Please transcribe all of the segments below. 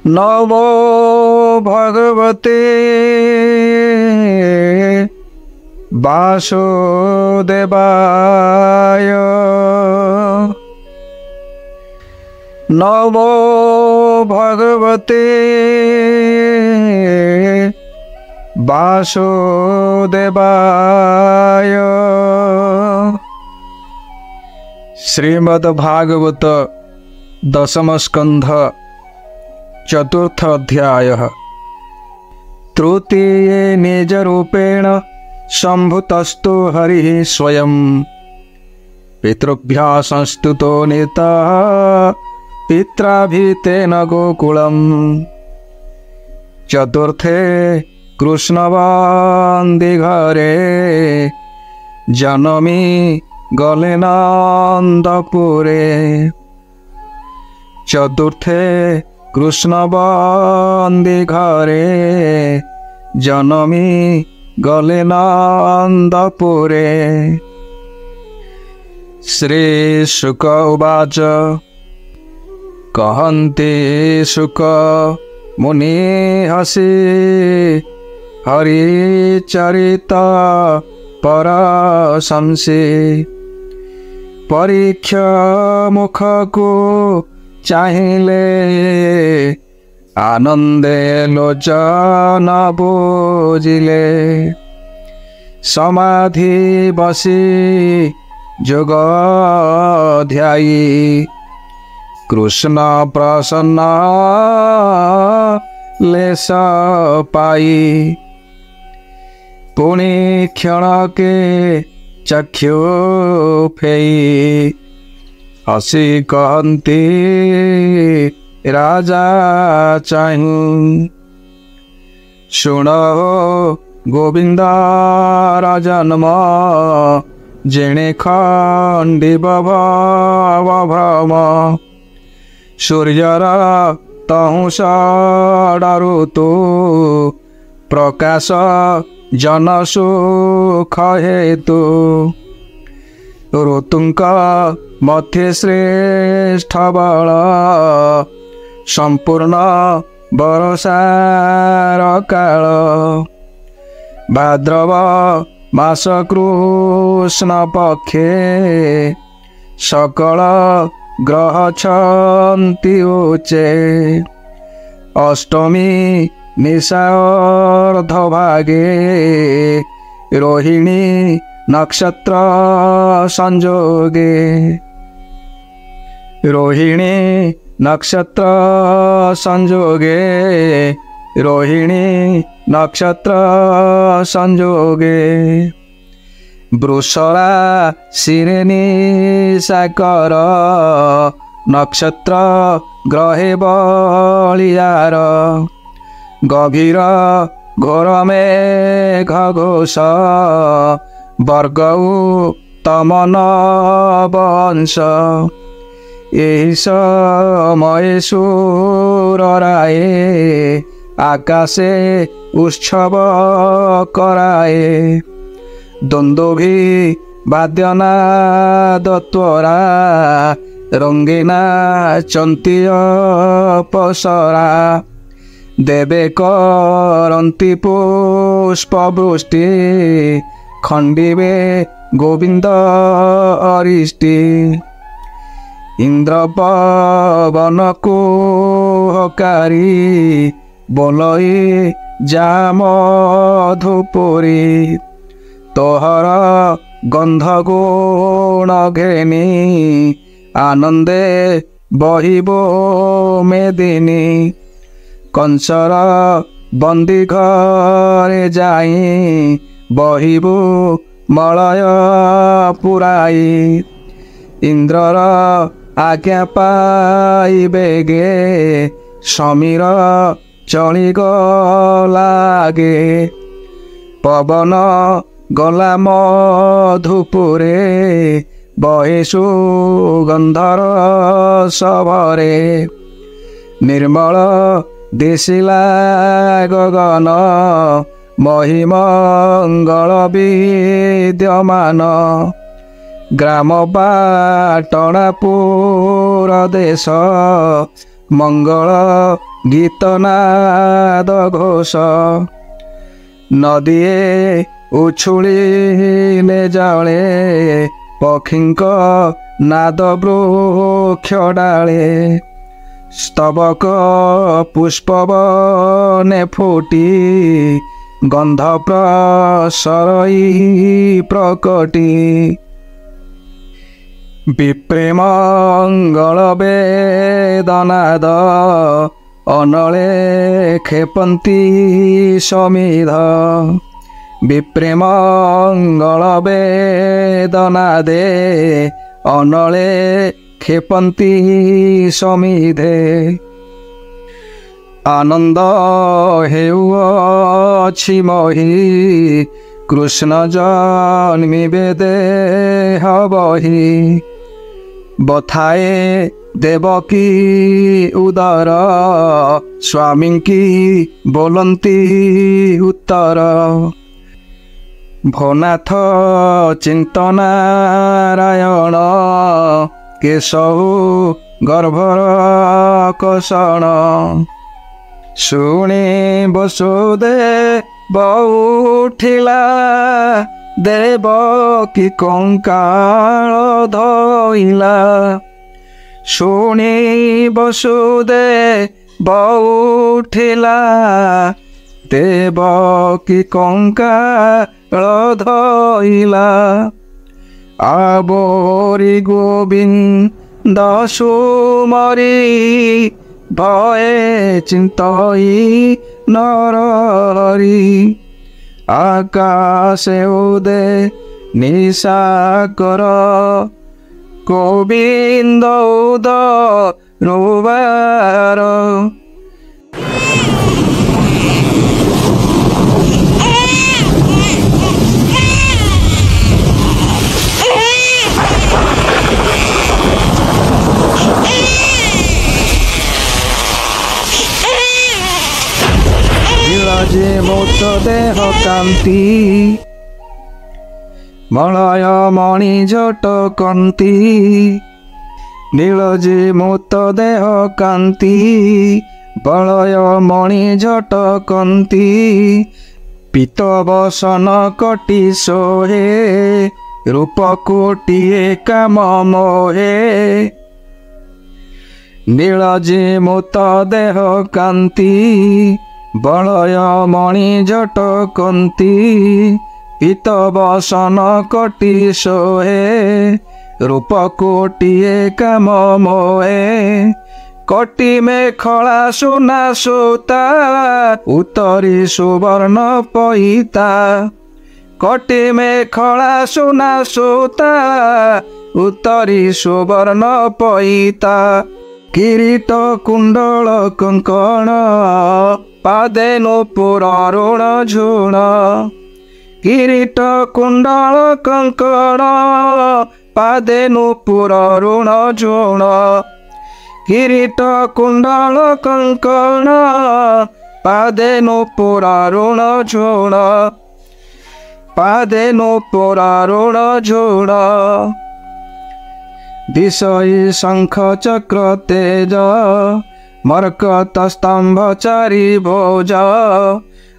नमो भगवते वासुदेवाय। नमो भगवते वासुदेवाय। श्रीमद्भागवत दशम स्कंध चतुर्थ अध्याय। तृतीये निज रूपेण संभूतस्तु हरिः स्वयं पितृभ्यः संस्तुतो नेता पित्राभितेन गोकुलम्। चतुर्थे कृष्णवंदे घरे जनमी गले नंदपुरे। चतुर्थे कृष्णवंदे घरे जनमी गले नंदपुरे। श्री शुक उवाच कहन्ते शुक मुनि हसी हरिचरित परशंसे। परीक्षा मुख को चाहिले आनंदे लोचन बुझिले। समाधि बसी जोग ध्यायी कृष्ण प्रसन्न लेस पाई। पुनि क्षण के चक्षु फेई हसी कहती राजा चाहूं। शुणो गोविंद राजन्म जेणे खंडिव भ्रम। सूर्यर तहु षडारु तो प्रकाश जन सुख हेतु। ऋतुंक मध्य श्रेष्ठ बल संपूर्ण बरसार काल। भाद्रव मास कृष्ण पक्षे सकल ग्रह छन्ति उचे। अष्टमी निशार्ध भागे रोहिणी नक्षत्र संजोगे। रोहिणी नक्षत्र संजोगे रोहिणी नक्षत्र संजोगे। वृषरा शिरेनी साकर नक्षत्र ग्रहे बलियार। गभीर घोर मेघ घोष वर्गौ तमन वंश। एहि समय सुर राये आकाशे उत्सव कराए। द्वंद्वी वाद्यनाद त्वरा रंगीना चंती अपसरा। देवे करन्ति पुष्पवृष्टि खंडिवे गोविंद अरिष्टि। इंद्र पवन कुहकारी बोलई जा मधुपुरी। तोहर गंध गुण घेनी आनंदे बहिबो मेदिनी। कंसर बंदी घरे जाई बहिबो मलय पुराई। इंद्रर आज्ञा पाई बेगे समीर चली गलागे। पवन गला मधुपुरे बहे सुगंधर सभरे। निर्मल दिशिला गगन महिमंगल विद्यमान। ग्राम बाटणापुर देश मंगल ଗୀତନାଦ ଘୋଷ ନଦୀଏ ଉଛୁଳିଲେ ଜଳେ ପକ୍ଷୀଙ୍କ ନାଦ ବୃକ୍ଷ ଡାଳେ ସ୍ତବକ ପୁଷ୍ପବନେ ଫୁଟି ଗନ୍ଧ ପ୍ରସରଇ ପ୍ରକଟି ବିପ୍ରେମଙ୍ଗଳ ବେଦନାଦ ଅନଳେ ଖେପନ୍ତି ସମିଧ ବିପ୍ରେମଙ୍ଗଳ ବେଦନାଦେ ଅନଳେ ଖେପନ୍ତି ସମିଧେ ଆନନ୍ଦ ହେଉଅଛି ମହି କୃଷ୍ଣ ଜନ୍ମିବେ ଦେହ ବହି ବଥାଏ ଦେବକୀ ଉଦର ସ୍ୱାମୀଙ୍କି ବୋଲନ୍ତି ଉତ୍ତର ଭୋନାଥ ଚିନ୍ତନାରାୟଣ କେଶଉ ଗର୍ଭର କଷଣ ଶୁଣି ବସୁଦେବ ଉଠିଲା ଦେବକୀ କଙ୍କାଳ ଧଇଲା ଶୁଣି ବସୁଦେବ ଉଠିଲା ଦେବକୀ କଙ୍କାଳ ଧଇଲା ଆବୋରି ଗୋବିନ୍ଦ ସୁମରି ଭଏ ଚିନ୍ତଇ ନରହରି ଆକାଶେ ଉଦେ ନିଶାକର ଗୋବିନ୍ଦ ଉଦରବାର ଯେ ମୋତ ଦେହ କାନ୍ତି ମଳୟ ମଣି ଝଟକନ୍ତି ନୀଳ ଯେ ମୋତ ଦେହ କାନ୍ତି ବଳୟ ମଣି ଝଟକନ୍ତି ପିତ ବସନ କଟି ସୋହେ ରୂପ କୋଟିଏ କାମ ମୋହେ ନୀଳ ଯେ ମୋତ ଦେହ କାନ୍ତି ବଳୟ ମଣି ଝଟକନ୍ତି ପିତ ବସନ କଟି ସୋହେ ରୂପ କୋଟିଏ କାମ ମୋହେ କଟି ମେଖଳା ସୁନା ସୂତା ଉତ୍ତରୀ ସୁବର୍ଣ୍ଣ ପଇତା କଟି ମେଖଳା ସୁନା ସୂତା ଉତ୍ତରୀ ସୁବର୍ଣ୍ଣ ପଇତା କିରୀଟ କୁଣ୍ଡଳ କଙ୍କଣ ପାଦେ ନୂପୁର ରୁଣ ଝୁଣ କିରୀଟ କୁଣ୍ଡଳ କଙ୍କଣ ପାଦେ ନୂପୁର ରୁଣ ଝୁଣ କିରୀଟ କୁଣ୍ଡଳ କଙ୍କଣ ପାଦେ ନୂପୁର ରୁଣ ଝୁଣ ପାଦେ ନୂପୁର ରୁଣ ଝୁଣ ବିଷୟୀ ଶଙ୍ଖ ଚକ୍ର ତେଜ ମର୍କତ ସ୍ତମ୍ଭ ଚାରି ଭୋଜ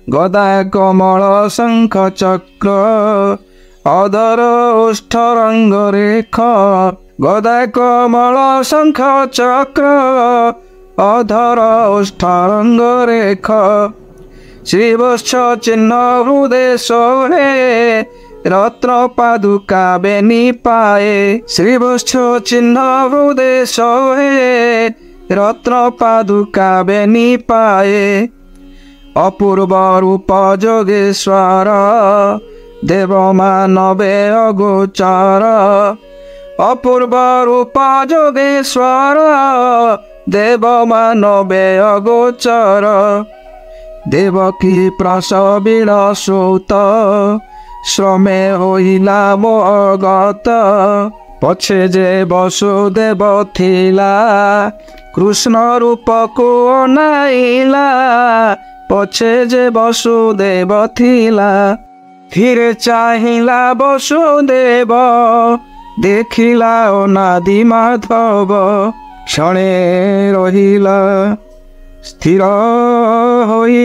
ଗଦା କମଳ ଶଙ୍ଖ ଚକ୍ର ଅଧର ଓଷ୍ଠ ରଙ୍ଗ ରେଖ ଗଦା କମଳ ଶଙ୍ଖ ଚକ୍ର ଅଧର ଓଷ୍ଠ ରଙ୍ଗ ରେଖ ଶ୍ରୀବତ୍ସ ଚିହ୍ନ ହୃଦେ ଶୋହେ ରତ୍ନ ପାଦୁକା ବେନି ପାଏ ଶ୍ରୀବତ୍ସ ଚିହ୍ନ ହୃଦେ ଶୋହେ ରତ୍ନ ପାଦୁକା ବେନି ପାଏ ଅପୂର୍ବ ରୂପ ଯୋଗେଶ୍ୱର ଦେବ ମାନବେ ଅଗୋଚର ଅପୂର୍ବ ରୂପ ଯୋଗେଶ୍ୱର ଦେବ ମାନବେ ଅଗୋଚର ଦେବକୀ ପ୍ରସବିଣ ସୂତ ଶ୍ରମେ ହୋଇଲା ମୋ ଅଗତ ପଛେ ଯେ ବସୁଦେବ ଥିଲା କୃଷ୍ଣ ରୂପକୁ ଅନାଇଲା ପଛେ ଯେ ବସୁଦେବ ଥିଲା ଧୀରେ ଚାହିଁଲା ବସୁଦେବ ଦେଖିଲା ଅନାଦି ମାଧବ କ୍ଷଣେ ରହିଲା ସ୍ଥିର ହୋଇ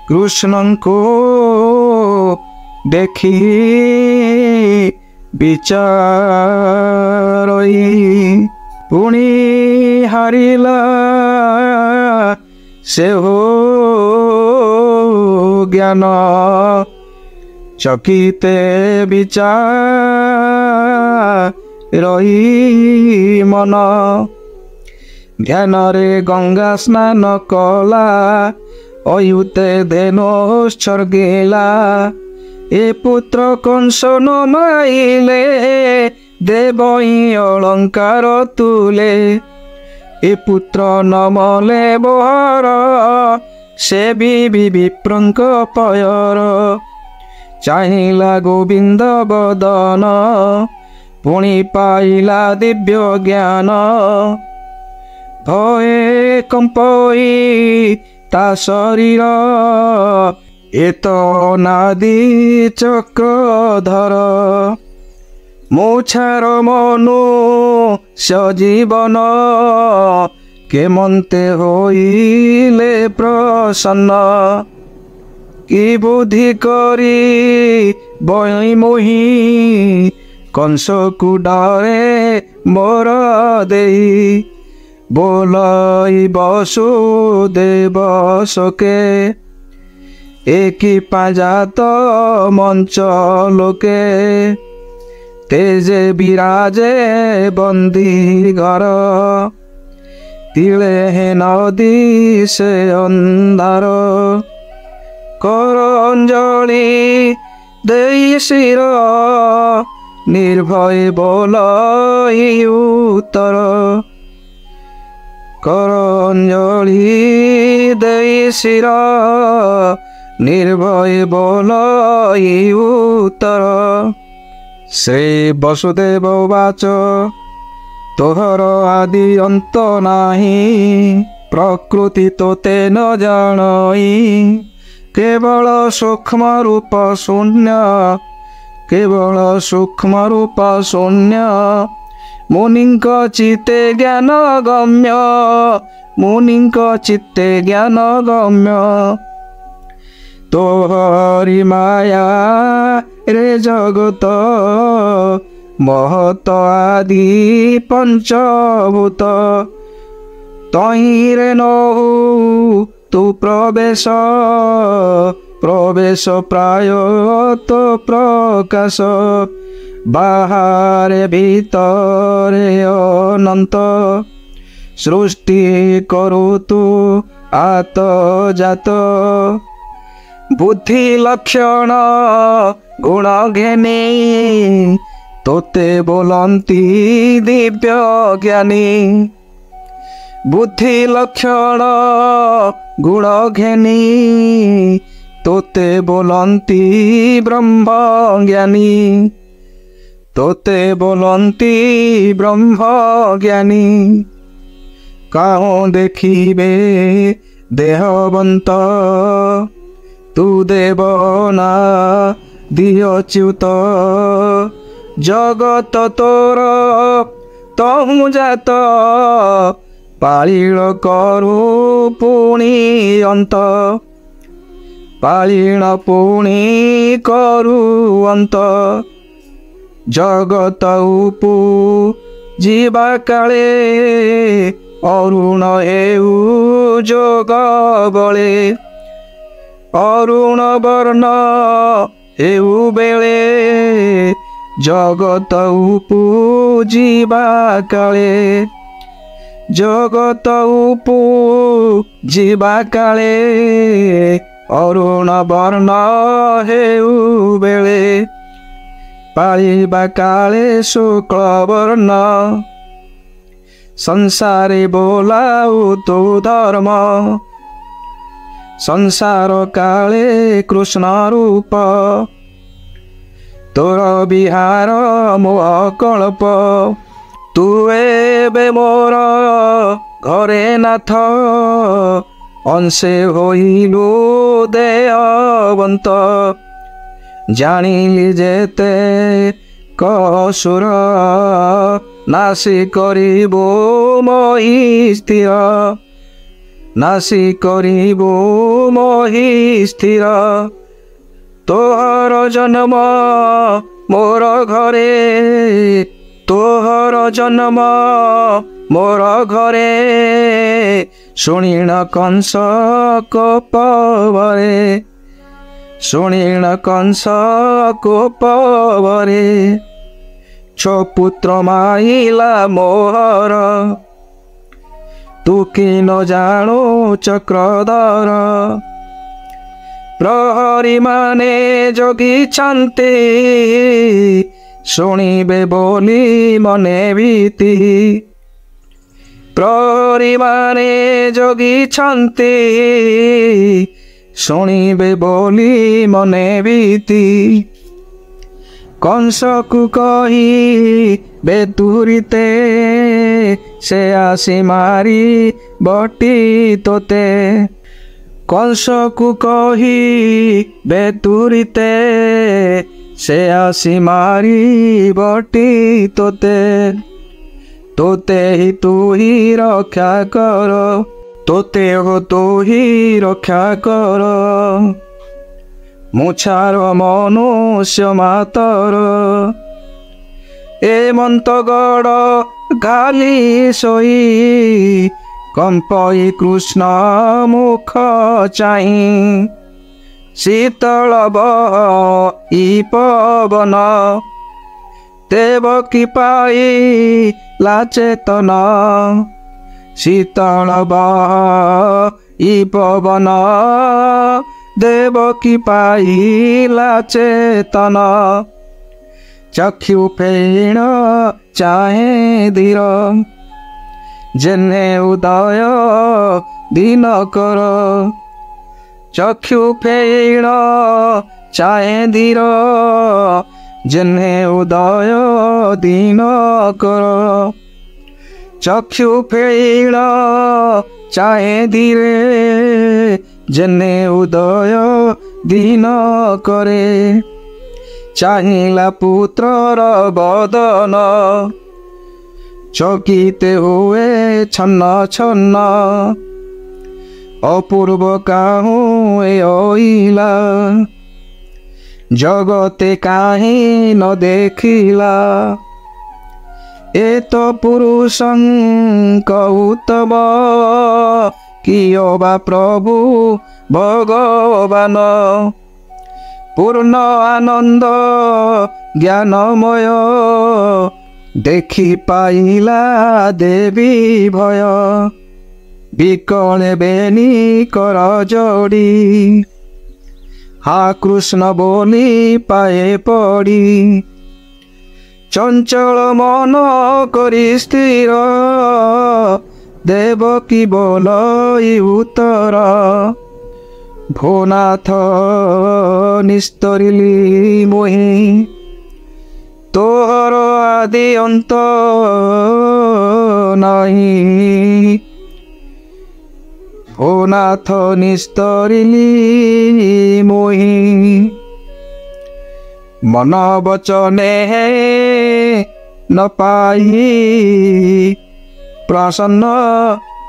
କୃଷ୍ଣଙ୍କୁ ଦେଖି ବିଚାରଇ ପୁଣି ହାରିଲା ସେ ହୋ ଜ୍ଞାନ ଚକିତେ ବିଚାରଇ ମନ ଧ୍ୟାନରେ ଗଙ୍ଗା ସ୍ନାନ କଲା ଅୟୁତେ ଧେନୋତ୍ସର୍ଗିଲା ଏ ପୁତ୍ର କଂସ ନ ମାଇଲେ ଦେବଇ ଅଳଙ୍କାର ତୁଲେ ଏ ପୁତ୍ର ନ ମଲେ ବହର ସେ ବିପ୍ରଙ୍କ ପୟର ଚାହିଁଲା ଗୋବିନ୍ଦ ବଦନ ପୁଣି ପାଇଲା ଦିବ୍ୟ ଜ୍ଞାନ ଭଏ କମ୍ପଇ ତା ଶରୀର ଏତ ଅନାଦି ଚକ୍ରଧର ମୋଛାର ମନୁ ସଜୀବନ କେମନ୍ତେ ହୋଇଲେ ପ୍ରସନ୍ନ କି ବୁଦ୍ଧି କରି ବଇ ମୋହି କଂସକୁ ଡରେ ମୋର ଦେଇ ବୋଲଇ ବସୁଦେବ ଶୋକେ ଏକି ପାଜାତ ମଞ୍ଚ ଲୋକେ ତେଜେ ବିରାଜେ ବନ୍ଦୀ ଘର ତିଳେ ନଦୀ ସେ ଅନ୍ଧାର କର ଅଞ୍ଜଳି ଦେଇ ଶିର ନିର୍ଭୟ ବୋଲଇ ଉତ୍ତର କର ଅଞ୍ଜଳି ଦେଇ ଶିର ନିର୍ଭୟ ବୋଲଇ ଉତ୍ତର ଶ୍ରୀ ବସୁଦେବ ବାଚ ତୋହର ଆଦି ଅନ୍ତ ନାହିଁ ପ୍ରକୃତି ତୋତେ ନ ଜାଣଇ କେବଳ ସୂକ୍ଷ୍ମ ରୂପ ଶୂନ୍ୟ କେବଳ ସୂକ୍ଷ୍ମ ରୂପ ଶୂନ୍ୟ ମୁନିଙ୍କ ଚିତ୍ତେ ଜ୍ଞାନ ଗମ୍ୟ ମୁନିଙ୍କ ଚିତ୍ତେ ଜ୍ଞାନ ଗମ୍ୟ ତୋହରି ମାୟା ରେ ଜଗତ ମହତ ଆଦି ପଞ୍ଚଭୂତ ତହିଁରେ ନହୁ ତୁ ପ୍ରବେଶ ପ୍ରବେଶ ପ୍ରାୟ ତ ପ୍ରକାଶ ବାହାରେ ଭିତରେ ଅନନ୍ତ ସୃଷ୍ଟି କରୁ ତୁ ଆତ ଜାତ ବୁଦ୍ଧି ଲକ୍ଷଣ ଗୁଣ ଘେନି ତୋତେ ବୋଲନ୍ତି ଦିବ୍ୟ ଜ୍ଞାନୀ ବୁଦ୍ଧି ଲକ୍ଷଣ ଗୁଣ ଘେନି ତୋତେ ବୋଲନ୍ତି ବ୍ରହ୍ମ ଜ୍ଞାନୀ ତୋତେ ବୋଲନ୍ତି ବ୍ରହ୍ମ ଜ୍ଞାନୀ କାହୁଁ ଦେଖିବେ ଦେହବନ୍ତ ତୁ ଦେବ ନା ଦିଅଚ୍ୟୁତ ଜଗତ ତୋର ତହୁଁ ଜାତ ପାଳିଳ କରୁ ପୁଣି ଅନ୍ତ ପାଳିଳ ପୁଣି କରୁ ଅନ୍ତ ଜଗତ ଉପୁ ଯିବା କାଳେ ଅରୁଣ ହେଉ ଯୋଗ ବଳେ ଅରୁଣ ବର୍ଣ୍ଣ ହେଉ ବେଳେ ଜଗତ ଉପୁ ଯିବା କାଳେ ଜଗତ ଉପୁ ଯିବା କାଳେ ଅରୁଣ ବର୍ଣ୍ଣ ହେଉ ବେଳେ ପାଳିବା କାଳେ ଶୁକ୍ଳ ବର୍ଣ୍ଣ ସଂସାରେ ବୋଲାଉ ତୁ ଧର୍ମ ସଂସାର କାଳେ କୃଷ୍ଣ ରୂପ ତୋର ବିହାର ମୋହ କଳ୍ପ ତୁ ଏବେ ମୋର ଘରେ ନାଥ ଅଂଶେ ହୋଇଲୁ ଦେହବନ୍ତ ଜାଣିଲି ଯେତେ କସୁର নাশি করিব মহি স্থির নাশি করিব মহি স্থির তোহর জন্ম মোর ঘরে তোহর জন্ম মোর ঘরে শুনিণ কংস কোপবরে শুনিণ কংস কোপবরে ছো পুত্র মাইলা মোহর তু কি ন জাণু চক্রধর প্রহরী মানে জগিছন্তি শুনিবে বলি মনে ভীতি প্রহরী মানে জগিছন্তি শুনিবে বলি মনে ভীতি কংসকু কহি বেতুরিতে সে আসি মারি বটি তোতে কংসকু কহি বেতুরিতে সে আসি মারি বটি তোতে তোতে হি তুহি রক্ষা কর তোতে হো তুহি রক্ষা কর মুছার মনুষ্য মাতর এ মন্তগড় গালি সই কম্পই কৃষ্ণ মুখ চাই শীতল ই পবন দেবকী পাই লাচেতন শীতল ই পবন দেবকী পাইলা চেতন চক্ষু ফেণ চাহে ধীর যেনে উদয় দিন কর চক্ষু ফেণ চাহে ধীর যেনে উদয় দিন কর চক্ষু ফেণ চাহে ধীরে যেনে উদয় দিন করে চাহিলা পুত্রর বদন চকিতে হুয়ে ছন্ন ছন্ন অপূর্ব কাহু ওইলা জগতে কাহি ন দেখিলা এ তো পুরুষঙ্ক উত্তম কিয় বা প্রভু ভগবান পূর্ণ আনন্দ জ্ঞানময় দেখি পাইলা দেবী ভয় বিকলে বেনি কর যোড়ি হা কৃষ্ণ বলি পায়ে পড়ি চঞ্চল মন করি স্থির দেবকী বলই উত্তর ভোনাথ নিস্তরিলি মোহি তোহর আদি অন্ত নাহি ভোনাথ নিস্তরিলি মোহি মন বচনে ন পাই প্রসন্ন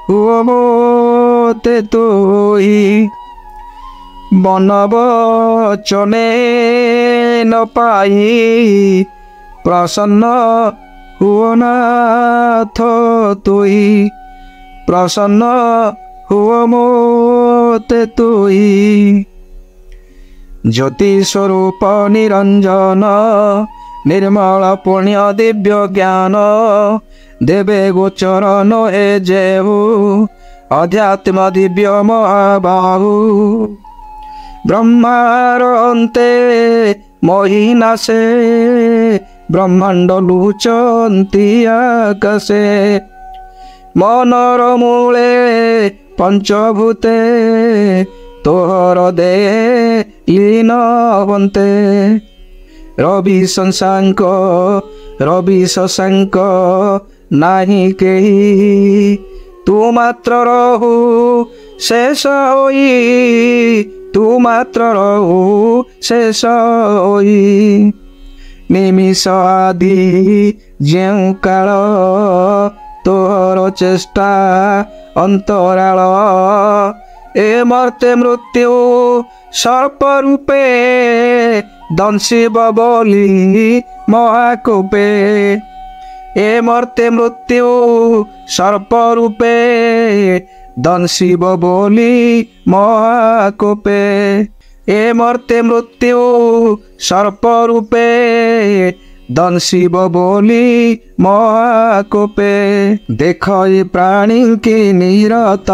হুয় মোতে তুই মন বচনে ন পাই প্রসন্ন হুয় নাথ তুই প্রসন্ন হুয় মোতে তুই জ্যোতি স্বরূপ নিরঞ্জন निर्मल पुण्य दिव्य ज्ञान देवे गोचरण हे जेहु अध्यात्म दिव्य महाबाहु ब्रह्मार अन्ते महिनासे ब्रह्मांड लुचन्ति आकाशे मनर मूले पंचभूते तोहर दे लीन हन्ते रवि शशांक नाही केही तू मात्र रहु शेष होई तू मात्र रहु शेष होई निमिष आदि जेउ काल तोहर चेष्टा अंतराल ए मर्ते मृत्यु सर्प रूपे दंशिब बोली महाकोपे ए मर्ते मृत्यु सर्प रूपे दंशिब बोली महाकोपे ए मर्ते मृत्यु सर्प रूपे दंशिब बोली महाकोपे देख प्राणी की निरत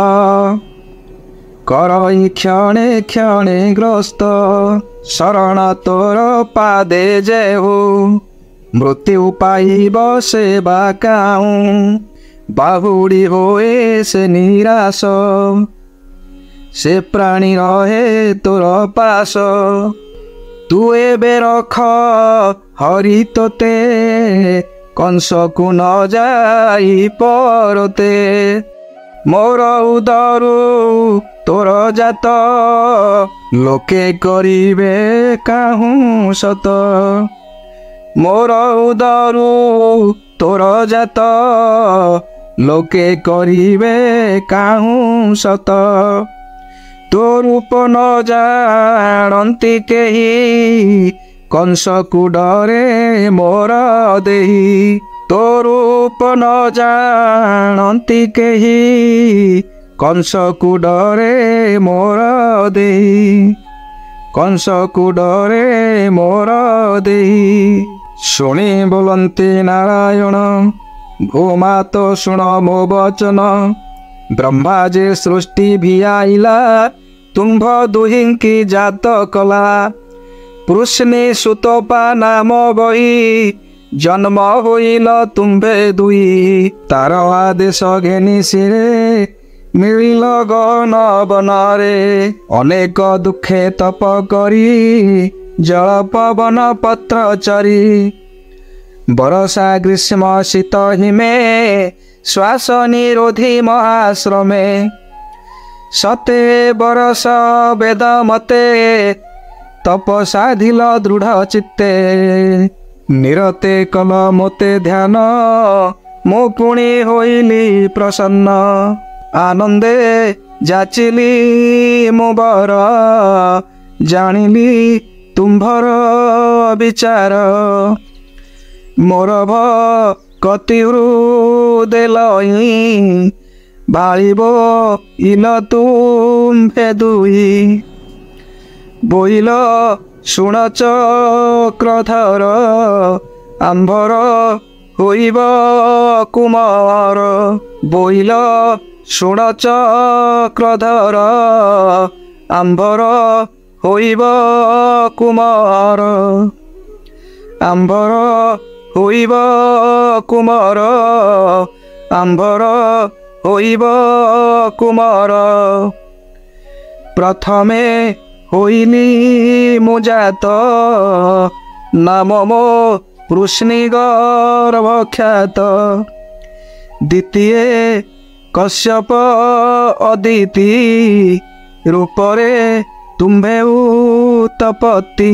करई क्षणे क्षणे ग्रस्त शरण तोर पादे जेहु मृत्यु पाइब सेवा काऊँ बाहुड़ी होए से निराश से प्राणी रहे तोर पास तू एबे रख हरि तोते कंस को न जाई परते मोर उदरु तोर जात लोके करिबे काहूँ सत मोर उदरु तोर जात लोके करिबे काहूँ सत तो रूप न जानती केही कंस को डरे मोर देही तो रूप न जानती केही कंस को डरे मोर देही कंस को डरे मोर देही शुणी बोलती नारायण भूमा तो शुण मो वचन ब्रह्मा जे सृष्टि भी आइला तुम्भ दुहिंकी जात कला पुरुषनी सुतपा नाम बही जन्म होइल तुम्भे दुई तार आदेश घेनी सिरे मिलिल गण बनरे अनेक दुखे तप करी जल पवन पत्र चरी बरसा ग्रीष्म शीत हिमे श्वास निरोधी महाश्रमे सते बरस वेद मते तप साधिल दृढ़ चित्ते निरते कल मोते ध्यान मो पुणी होइली प्रसन्न आनंदे जाचिली मो बर जानिली तुम्भर विचार मोर कतिरु देलई बाळिब इल तुम्भे दुई बोइल शुण चक्रधर आंभर होइब कुमार बोइल शुण चक्रधर आंभर होइब कुमार आंभर होइब कुमार आंभर होइब कुमार प्रथमे होइली मुजात नाम मो वृष्णि गर्भख्यात द्वितीय कश्यप अदिति रूपरे तुम्भे उत्पत्ति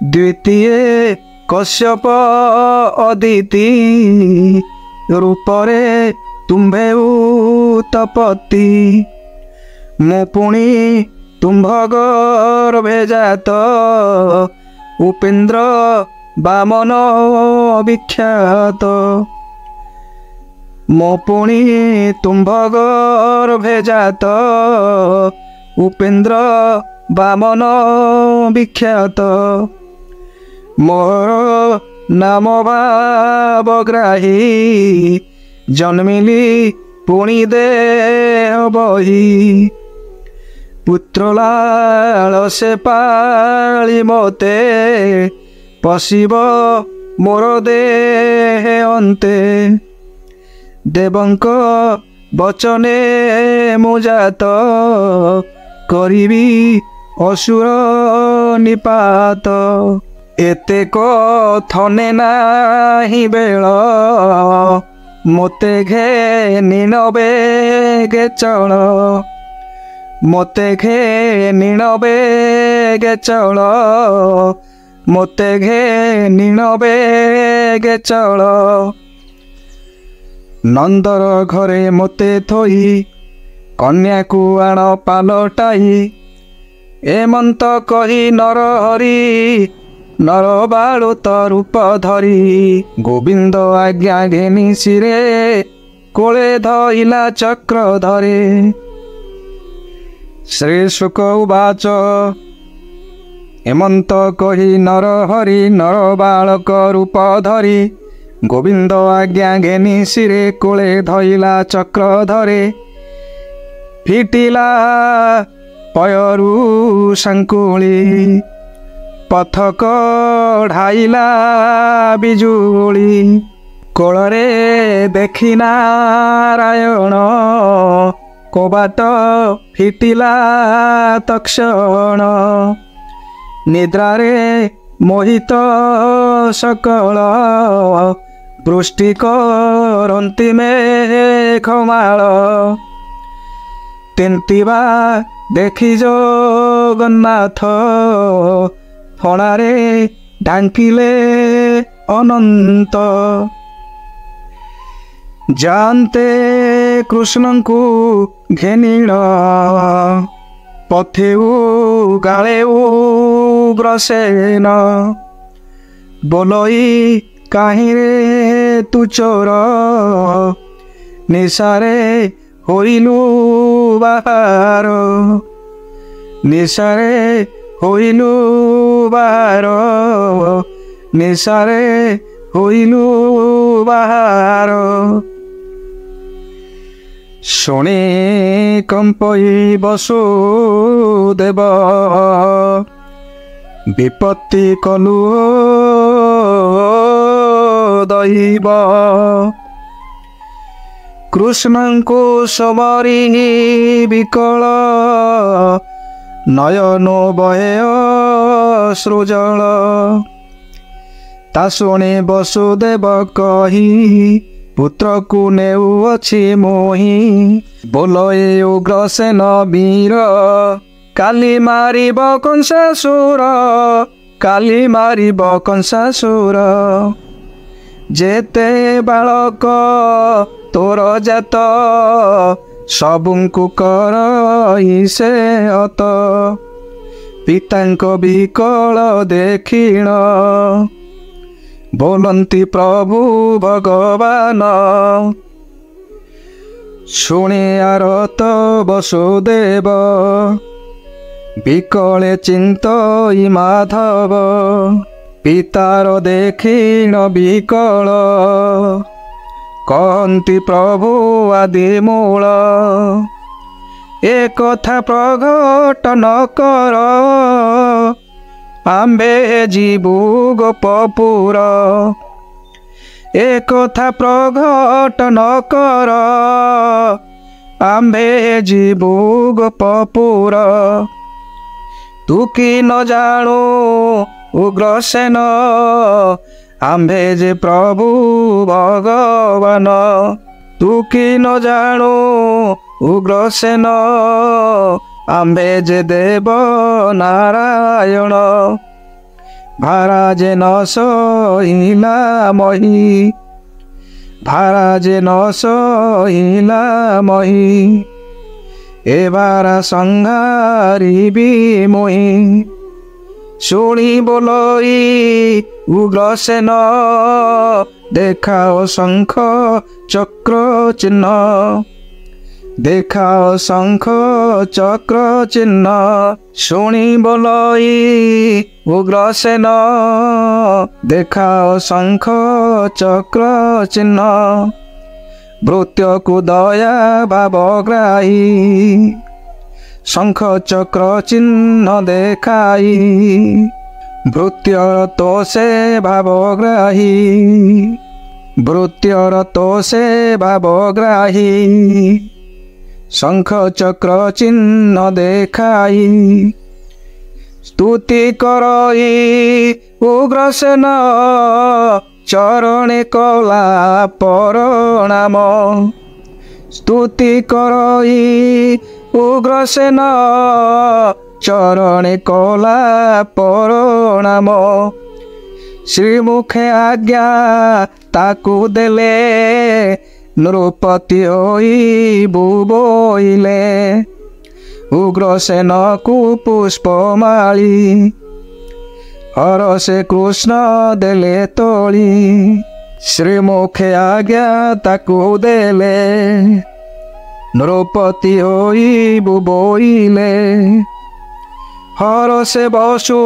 द्वितीय कश्यप अदिति रूपरे तुम्भे उत्पत्ति मु पुणी तुम्भ गर्भे जात उपेन्द्र बामन विख्यात मो पुणी तुम्भ गर्भे जात उपेन्द्र बामन विख्यात मोर नाम भावग्राही जन्मिली पुणी देह बही पुत्र लालसे पाळी मोते पशिब मोर देह अन्ते देवंक बचने मुजात करिबी असुर निपात एते कथने नाही बेळ मोते घे निनबे गे चल मोते घे निनबे गे चल ମୋତେ ଘେନି ନବେ ଚଳ। ନନ୍ଦର ଘରେ ମୋତେ ଥୋଇ କନ୍ୟାକୁ ଆଣ ପାଲଟାଇ। ଏମନ୍ତ କହି ନରହରି ନର ବାଳୁତ ରୂପ ଧରି। ଗୋବିନ୍ଦ ଆଜ୍ଞା ଘେନି ଶିରେ କୋଳେ ଧଇଲା ଚକ୍ର ଧରେ। ଶ୍ରୀ ଶୁକ ଉବାଚ ଏମନ୍ତ କହି ନରହରି ନର ବାଳକ ରୂପ ଧରି। ଗୋବିନ୍ଦ ଆଜ୍ଞା ଘେନି ଶିରେ କୋଳେ ଧଇଲା ଚକ୍ର ଧରେ। ଫିଟିଲା ପୟରୁ ଶଙ୍କୁଳି ପଥକ ଢାଇଲା ବିଜୁଳି। କୋଳରେ ଦେଖି ନାରାୟଣ କବାଟ ଫିଟିଲା ତକ୍ଷଣ। ନିଦ୍ରାରେ ମୋହିତ ସକଳ ବୃଷ୍ଟି କରନ୍ତି ମେଘମାଳ। ତିନ୍ତିବା ଦେଖି ଜଗନ୍ନାଥ ଫଣାରେ ଢାଙ୍କିଲେ ଅନନ୍ତ। ଯାନ୍ତେ କୃଷ୍ଣଙ୍କୁ ଘେନିଳ ପଥେଉ ଗାଳେ ଉଗ୍ରସେନ। ବୋଲଇ କାହିଁରେ ତୁ ଚୋର ନିଶାରେ ହୋଇଲୁ ବାହାର। ନିଶାରେ ହୋଇଲୁ ବାହାର ନିଶାରେ ହୋଇଲୁ ବାହାର। ଶୁଣି କମ୍ପଇ ବସୁଦେବ ବିପତ୍ତି କଲୁ ଦଇବ। କୃଷ୍ଣଙ୍କୁ ସମରି ବିକଳ ନୟନ ବହେ ଅଶ୍ରୁଜଳ। ତା ଶୁଣି ବସୁଦେବ କହି ପୁତ୍ରକୁ ନେଉଅଛି ମୋହି। ବୋଲଏ ଉଗ୍ରସେନ ବୀର କାଲି ମାରିବ କଂସାସୁର। କାଲି ମାରିବ କଂସାସୁର। ଯେତେ ବାଳକ ତୋର ଜାତ ସବୁଙ୍କୁ କରଇ ସେ ଅତ। ପିତାଙ୍କ ବିକଳ ଦେଖିଣ ବୋଲନ୍ତି ପ୍ରଭୁ ଭଗବାନ। ଶୁଣି ଆରତ ବସୁଦେବ ବିକଳେ ଚିନ୍ତଇ ମାଧବ। ପିତାର ଦେଖିଣ ବିକଳ କହନ୍ତି ପ୍ରଭୁ ଆଦି ମୂଳ। ଏ କଥା ପ୍ରଘଟ ନ କର ଆମ୍ଭେ ଯିବୁ ଗୋପପୁର। ଏ କଥା ପ୍ରଘଟ ନ କର ଆମ୍ଭେ ଯିବୁ ଗୋପପୁର। ତୁ କି ନ ଜାଣୁ ଉଗ୍ରସେନ ଆମ୍ଭେ ଯେ ପ୍ରଭୁ ଭଗବାନ। ତୁ କି ନ ଜାଣୁ ଉଗ୍ରସେନ ଆମ୍ଭେ ଯେ ଦେବ ନାରାୟଣ। ଭାରା ଯେ ନ ସହିଲା ମହି ଭାରା ଯେ ନ ସହିଲା ମହି। ଏ ଭାରା ସଂହାରିବି ମୁହିଁ। ଶୁଣି ବୋଲଇ ଉଗ୍ରସେନ ଦେଖାଅ ଶଙ୍ଖ ଚକ୍ର ଚିହ୍ନ। ଦେଖାଅ ଶଙ୍ଖ ଚକ୍ର ଚିହ୍ନ। ଶୁଣି ବୋଲଇ ଉଗ୍ରସେନ ଦେଖାଅ ଶଙ୍ଖ ଚକ୍ର ଚିହ୍ନ। ଭୃତ୍ୟକୁ ଦୟା ଭାବଗ୍ରାହୀ ଶଙ୍ଖ ଚକ୍ର ଚିହ୍ନ ଦେଖାଇ। ଭୃତ୍ୟର ତ ସେ ଭାବଗ୍ରାହୀ ଭୃତ୍ୟର ତ ସେ ଭାବଗ୍ରାହୀ। ଶଙ୍ଖ ଚକ୍ର ଚିହ୍ନ ଦେଖାଇ ସ୍ତୁତି କରଇ ଉଗ୍ରସେନ ଚରଣେ କଲା ପରଣାମ। ସ୍ତୁତି କରଇ ଉଗ୍ରସେନ ଚରଣେ କଲା ପ୍ରଣାମ। ଶ୍ରୀମୁଖେ ଆଜ୍ଞା ତାକୁ ଦେଲେ, ନୃପତି ହୋଇ ବୋଇଲେ। ଉଗ୍ରସେନକୁ ପୁଷ୍ପମାଳି, ହରଷେ କୃଷ୍ଣ ଦେଲେ ତୋଳି। ଶ୍ରୀମୁଖେ ଆଜ୍ଞା ତାକୁ ଦେଲେ, ନୃପତି ହୋଇ ବୋଇଲେ। ହରଷେ ବସୁ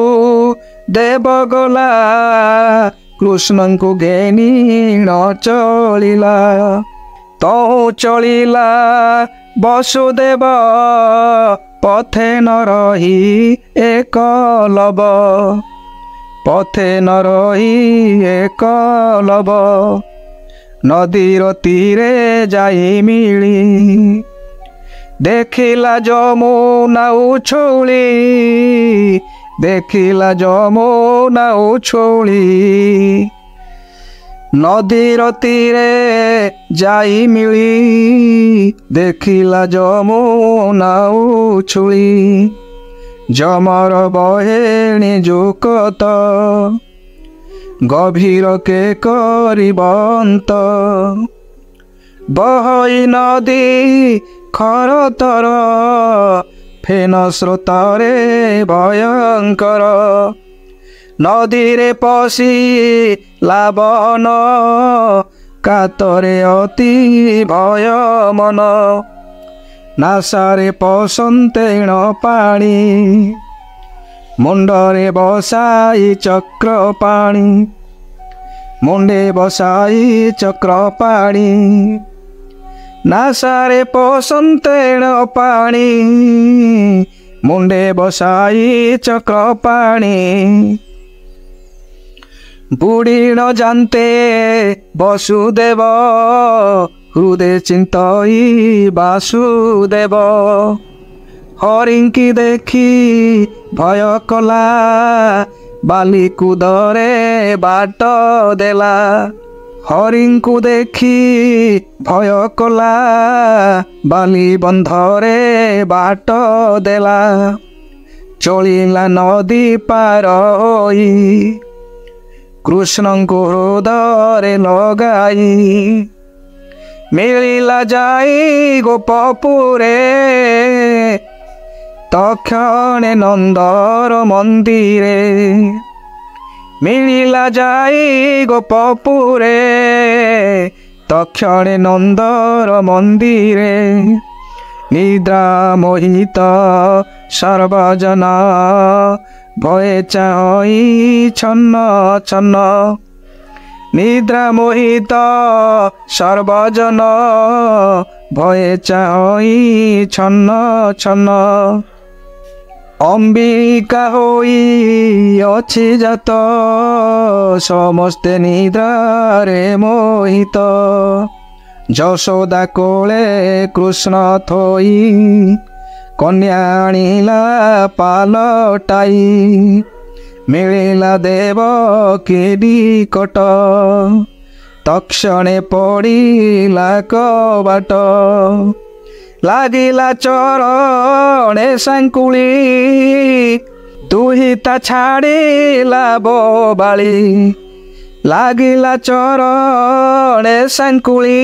ଦେବ ଗଲା, କୃଷ୍ଣଙ୍କୁ ଘେନି ନ ଚଳିଲା। ତହୁଁ ଚଳିଲା ବସୁଦେବ, ପଥେ ନ ରହି ଏକଲବ। ପଥେ ନ ରହି ଏକଲବ, ନଦୀର ତୀରେ ଯାଇ ମିଳି। ଦେଖିଲା ଯମୁନା ଉଛୁଳି, ଦେଖିଲା ଯମୁନା ଉଛୁଳି। ନଦୀର ତୀରେ ଯାଇ ମିଳି, ଦେଖିଲା ଯମୁନା ଉଛୁଳି। ଯମର ବହେଣି ଯୁକତ, ଗଭୀର କେ କରିବନ୍ତ। ବହଇ ନଦୀ ଖରତର, ଫେନ ସ୍ରୋତରେ ଭୟଙ୍କର। ନଦୀରେ ପଶି ଲାବନ, କାତରେ ଅତି ଭୟ ମନ। ନାସାରେ ପସନ୍ତେଣ ପାଣି, ମୁଣ୍ଡରେ ବସାଇ ଚକ୍ର ପାଣି। ମୁଣ୍ଡେ ବସାଇ ଚକ୍ର ପାଣି, ନାସାରେ ପସନ୍ତେଣ ପାଣି। ମୁଣ୍ଡେ ବସାଇ ଚକ୍ର ପାଣି। ବୁଢ଼ୀ ନ ଜାନ୍ତେ ବସୁଦେବ, ହୃଦେ ଚିନ୍ତଇ ବାସୁଦେବ। ହରିଙ୍କି ଦେଖି ଭୟ କଲା, ବାଲି କୁଦରେ ବାଟ ଦେଲା। ହରିଙ୍କୁ ଦେଖି ଭୟ କଲା, ବାଲି ବନ୍ଧରେ ବାଟ ଦେଲା। ଚଳିଲା ନଦୀ ପାର ହୋଇ, କୃଷ୍ଣଙ୍କୁ ହୃଦୟରେ ଲଗାଇ। ମିଳିଲା ଯାଇ ଗୋପପୁରେ, ତକ୍ଷଣେ ନନ୍ଦର ମନ୍ଦିରେ। ମିଳିଲା ଯାଇ ଗୋପପୁରେ, ତକ୍ଷଣେ ନନ୍ଦର ମନ୍ଦିରେ। ନିଦ୍ରା ମୋହିତ ସର୍ବଜନ, ଭୟେ ଚାହିଁ ଛନ୍ନ ଛନ୍ନ। ନିଦ୍ରା ମୋହିତ ସର୍ବଜନ, ଭୟେ ଚାହିଁ ଛନ୍ନ ଛନ୍ନ। ଅମ୍ବିକା ହୋଇ ଅଛି ଜାତ, ସମସ୍ତେ ନିଦ୍ରାରେ ମୋହିତ। ଯଶୋଦା କୋଳେ କୃଷ୍ଣ ଥୋଇ, କନ୍ୟା ଆଣିଲା ପାଲଟାଇ। ମିଳିଲା ଦେବକୀ ନିକଟ, ତକ୍ଷଣେ ପଡ଼ିଲା କବାଟ। ଲାଗିଲା ଚରଣେ ସାଙ୍କୁଳି, ଦୁହିତା ଛାଡ଼ିଲା ବୋବାଳି। ଲାଗିଲା ଚରଣେ ସାଙ୍କୁଳି,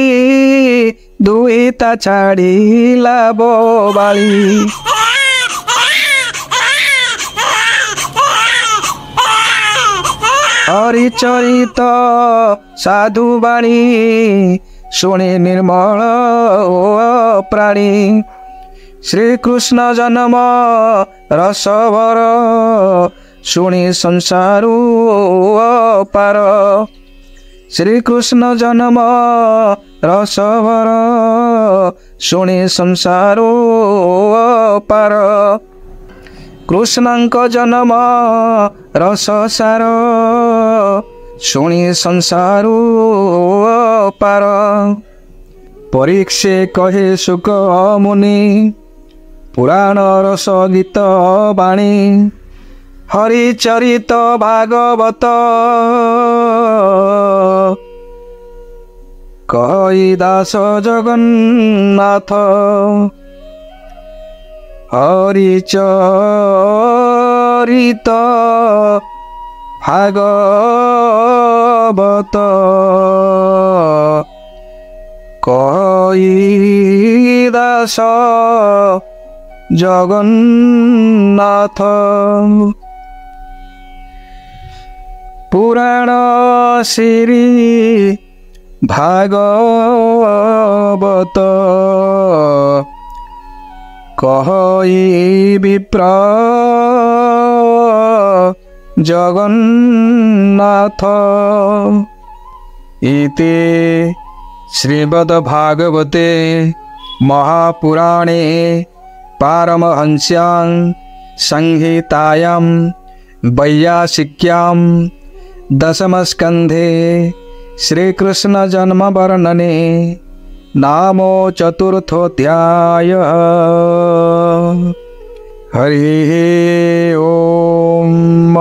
ଦୁହିତା ଛାଡ଼ିଲା ବୋବାଳି। ହରିଚରିତ ସାଧୁବାଣୀ, ଶୁଣି ନିର୍ମଳ ପ୍ରାଣୀ। ଶ୍ରୀକୃଷ୍ଣ ଜନ୍ମ ରସବର, ଶୁଣି ସଂସାରୁ ପାର। ଶ୍ରୀକୃଷ୍ଣ ଜନ୍ମ ରସବର, ଶୁଣି ସଂସାରୁ ପାର। କୃଷ୍ଣଙ୍କ ଜନ୍ମ ରସସାର, ଶୁଣି ସଂସାରୁ ପାର। ପରୀକ୍ଷେ କହେ ସୁକ ମୁନି, ପୁରାଣ ରସ ଗୀତ ବାଣୀ। ହରିଚରିତ ଭାଗବତ, କହି ଦାସ ଜଗନ୍ନାଥ। हरिचरित भागवत कहि दास जगन्नाथ पुराण श्री भागवत कहि विप्र जगन्नाथ इति श्रीमद्भागवते महापुराणे पारमहंस्यां संहितायां वैयासिक्यां दशमस्कन्धे श्रीकृष्ण जन्म वर्णने नामो चतुर्थोऽध्यायः। हरि ओम।